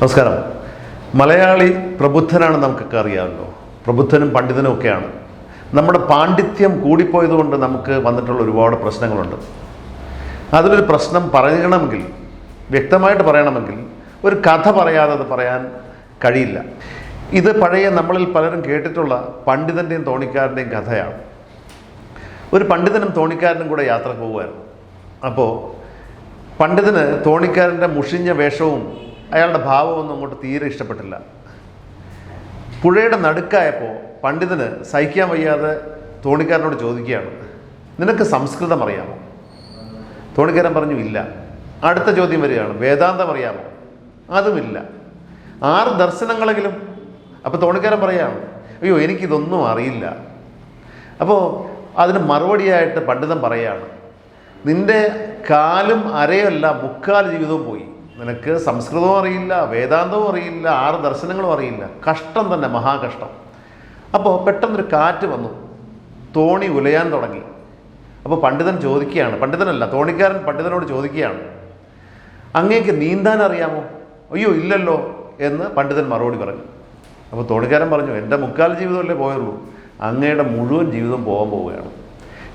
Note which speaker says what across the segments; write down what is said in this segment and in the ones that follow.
Speaker 1: നമസ്കാരം. മലയാളി പ്രബുദ്ധനാണ്, നമുക്കൊക്കെ അറിയാമല്ലോ. പ്രബുദ്ധനും പണ്ഡിതനും ഒക്കെയാണ്. നമ്മുടെ പാണ്ഡിത്യം കൂടിപ്പോയതുകൊണ്ട് നമുക്ക് വന്നിട്ടുള്ള ഒരുപാട് പ്രശ്നങ്ങളുണ്ട്. അതിലൊരു പ്രശ്നം പറയണമെങ്കിൽ, വ്യക്തമായിട്ട് പറയണമെങ്കിൽ, ഒരു കഥ പറയാതെ അത് പറയാൻ കഴിയില്ല. ഇത് പഴയ നമ്മളിൽ പലരും കേട്ടിട്ടുള്ള പണ്ഡിതൻ്റെയും തോണിക്കാരൻ്റെയും കഥയാണ്. ഒരു പണ്ഡിതനും തോണിക്കാരനും കൂടെ യാത്ര പോവുമായിരുന്നു. അപ്പോൾ പണ്ഡിതന് തോണിക്കാരൻ്റെ മുഷിഞ്ഞ വേഷവും അയാളുടെ ഭാവമൊന്നും അങ്ങോട്ട് തീരെ ഇഷ്ടപ്പെട്ടില്ല. പുഴയുടെ നടുക്കായപ്പോൾ പണ്ഡിതന് സഹിക്കാൻ വയ്യാതെ തോണിക്കാരനോട് ചോദിക്കുകയാണ്, നിനക്ക് സംസ്കൃതം അറിയാമോ? തോണിക്കാരൻ പറഞ്ഞു, ഇല്ല. അടുത്ത ചോദ്യം വരികയാണ്, വേദാന്തം അറിയാമോ? അതുമില്ല. 6 ദർശനങ്ങളെങ്കിലും. അപ്പോൾ തോണിക്കാരൻ പറയുകയാണ്, അയ്യോ എനിക്കിതൊന്നും അറിയില്ല. അപ്പോൾ അതിന് മറുപടിയായിട്ട് പണ്ഡിതൻ പറയുകയാണ്, നിൻ്റെ കാലും അരയല്ല 3/4 ജീവിതവും പോയി. നിനക്ക് സംസ്കൃതവും അറിയില്ല, വേദാന്തവും അറിയില്ല, 6 ദർശനങ്ങളും അറിയില്ല. കഷ്ടം തന്നെ, മഹാകഷ്ടം. അപ്പോൾ പെട്ടെന്നൊരു കാറ്റ് വന്നു, തോണി ഉലയാൻ തുടങ്ങി. അപ്പോൾ പണ്ഡിതൻ ചോദിക്കുകയാണ്, പണ്ഡിതനല്ല തോണിക്കാരൻ പണ്ഡിതനോട് ചോദിക്കുകയാണ്, അങ്ങേക്ക് നീന്താൻ അറിയാമോ? അയ്യോ ഇല്ലല്ലോ എന്ന് പണ്ഡിതൻ മറുപടി പറഞ്ഞു. അപ്പോൾ തോണിക്കാരൻ പറഞ്ഞു, എൻ്റെ 3/4 ജീവിതമല്ലേ പോയുള്ളൂ, അങ്ങയുടെ മുഴുവൻ ജീവിതം പോകാൻ പോവുകയാണ്.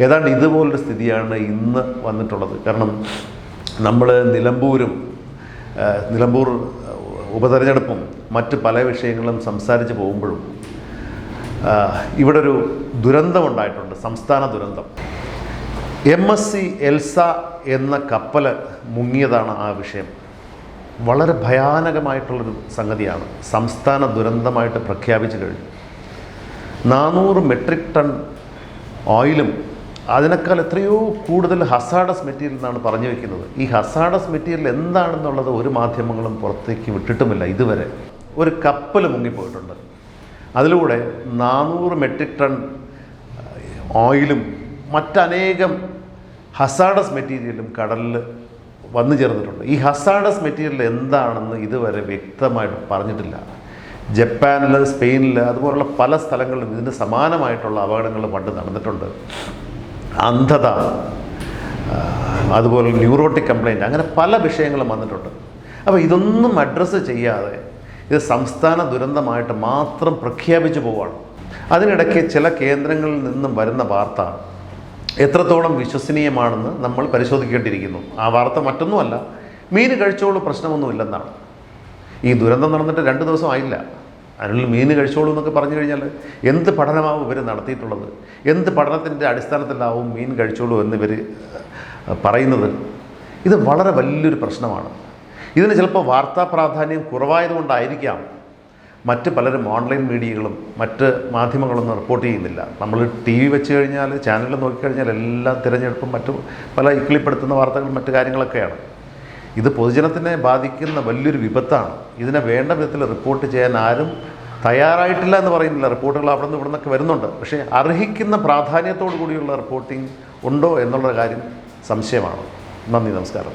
Speaker 1: ഏതാണ്ട് ഇതുപോലൊരു സ്ഥിതിയാണ് ഇന്ന് വന്നിട്ടുള്ളത്. കാരണം നമ്മൾ നിലമ്പൂർ ഉപതെരഞ്ഞെടുപ്പും മറ്റ് പല വിഷയങ്ങളും സംസാരിച്ച് പോകുമ്പോഴും ഇവിടെ ഒരു ദുരന്തമുണ്ടായിട്ടുണ്ട്, സംസ്ഥാന ദുരന്തം. MSC എൽസ എന്ന കപ്പൽ മുങ്ങിയതാണ് ആ വിഷയം. വളരെ ഭയാനകമായിട്ടുള്ളൊരു സംഗതിയാണ്. സംസ്ഥാന ദുരന്തമായിട്ട് പ്രഖ്യാപിച്ചു കഴിഞ്ഞു. 400 മെട്രിക് ടൺ ഓയിലും അതിനേക്കാൾ എത്രയോ കൂടുതൽ ഹസാഡസ് മെറ്റീരിയൽ എന്നാണ് പറഞ്ഞു വയ്ക്കുന്നത്. ഈ ഹസാഡസ് മെറ്റീരിയൽ എന്താണെന്നുള്ളത് ഒരു മാധ്യമങ്ങളും പുറത്തേക്ക് വിട്ടിട്ടുമില്ല ഇതുവരെ. ഒരു കപ്പൽ മുങ്ങിപ്പോയിട്ടുണ്ട്. അതിലൂടെ 400 മെട്രിക് ടൺ ഓയിലും മറ്റനേകം ഹസാഡസ് മെറ്റീരിയലും കടലിൽ വന്നു ചേർന്നിട്ടുണ്ട്. ഈ ഹസാഡസ് മെറ്റീരിയൽ എന്താണെന്ന് ഇതുവരെ വ്യക്തമായിട്ട് പറഞ്ഞിട്ടില്ല. ജപ്പാനിൽ, സ്പെയിനിൽ, അതുപോലുള്ള പല സ്ഥലങ്ങളിലും ഇതിന് സമാനമായിട്ടുള്ള അപകടങ്ങൾ പണ്ട് നടന്നിട്ടുണ്ട്. അന്ധത, അതുപോലെ ന്യൂറോട്ടിക് കംപ്ലൈൻറ്റ്, അങ്ങനെ പല വിഷയങ്ങളും വന്നിട്ടുണ്ട്. അപ്പോൾ ഇതൊന്നും അഡ്രസ്സ് ചെയ്യാതെ ഇത് സംസ്ഥാന ദുരന്തമായിട്ട് മാത്രം പ്രഖ്യാപിച്ചു പോവുകയാണ്. അതിനിടയ്ക്ക് ചില കേന്ദ്രങ്ങളിൽ നിന്നും വരുന്ന വാർത്ത എത്രത്തോളം വിശ്വസനീയമാണെന്ന് നമ്മൾ പരിശോധിക്കേണ്ടിയിരിക്കുന്നു. ആ വാർത്ത മറ്റൊന്നുമല്ല, മീൻ കഴിച്ചോളൂ പ്രശ്നമൊന്നുമില്ലെന്നാണ്. ഈ ദുരന്തം നടന്നിട്ട് 2 ദിവസം ആയില്ല, അതിനുള്ളിൽ മീൻ കഴിച്ചോളൂ എന്നൊക്കെ പറഞ്ഞു കഴിഞ്ഞാൽ എന്ത് പഠനമാവും ഇവർ നടത്തിയിട്ടുള്ളത്? എന്ത് പഠനത്തിൻ്റെ അടിസ്ഥാനത്തിലാവും മീൻ കഴിച്ചോളൂ എന്നിവർ പറയുന്നത്? ഇത് വളരെ വലിയൊരു പ്രശ്നമാണ്. ഇതിന് ചിലപ്പോൾ വാർത്താ പ്രാധാന്യം കുറവായതുകൊണ്ടായിരിക്കാം മറ്റ് പലരും ഓൺലൈൻ മീഡിയകളും മറ്റ് മാധ്യമങ്ങളൊന്നും റിപ്പോർട്ട് ചെയ്യുന്നില്ല. നമ്മൾ TV വെച്ച് കഴിഞ്ഞാൽ, ചാനൽ നോക്കിക്കഴിഞ്ഞാൽ എല്ലാ തിരഞ്ഞെടുപ്പും മറ്റു പല ഇക്കിളിപ്പെടുത്തുന്ന വാർത്തകളും മറ്റു കാര്യങ്ങളൊക്കെയാണ്. ഇത് പൊതുജനത്തിനെ ബാധിക്കുന്ന വലിയൊരു വിപത്താണ്. ഇതിനെ വേണ്ട വിധത്തിൽ റിപ്പോർട്ട് ചെയ്യാൻ ആരും തയ്യാറായിട്ടില്ല എന്ന് പറയുന്നില്ല. റിപ്പോർട്ടുകൾ അവിടെ നിന്ന് ഇവിടെ നിന്നൊക്കെ വരുന്നുണ്ട്. പക്ഷേ അർഹിക്കുന്ന പ്രാധാന്യത്തോടു കൂടിയുള്ള റിപ്പോർട്ടിംഗ് ഉണ്ടോ എന്നുള്ള കാര്യം സംശയമാണ്. നന്ദി, നമസ്കാരം.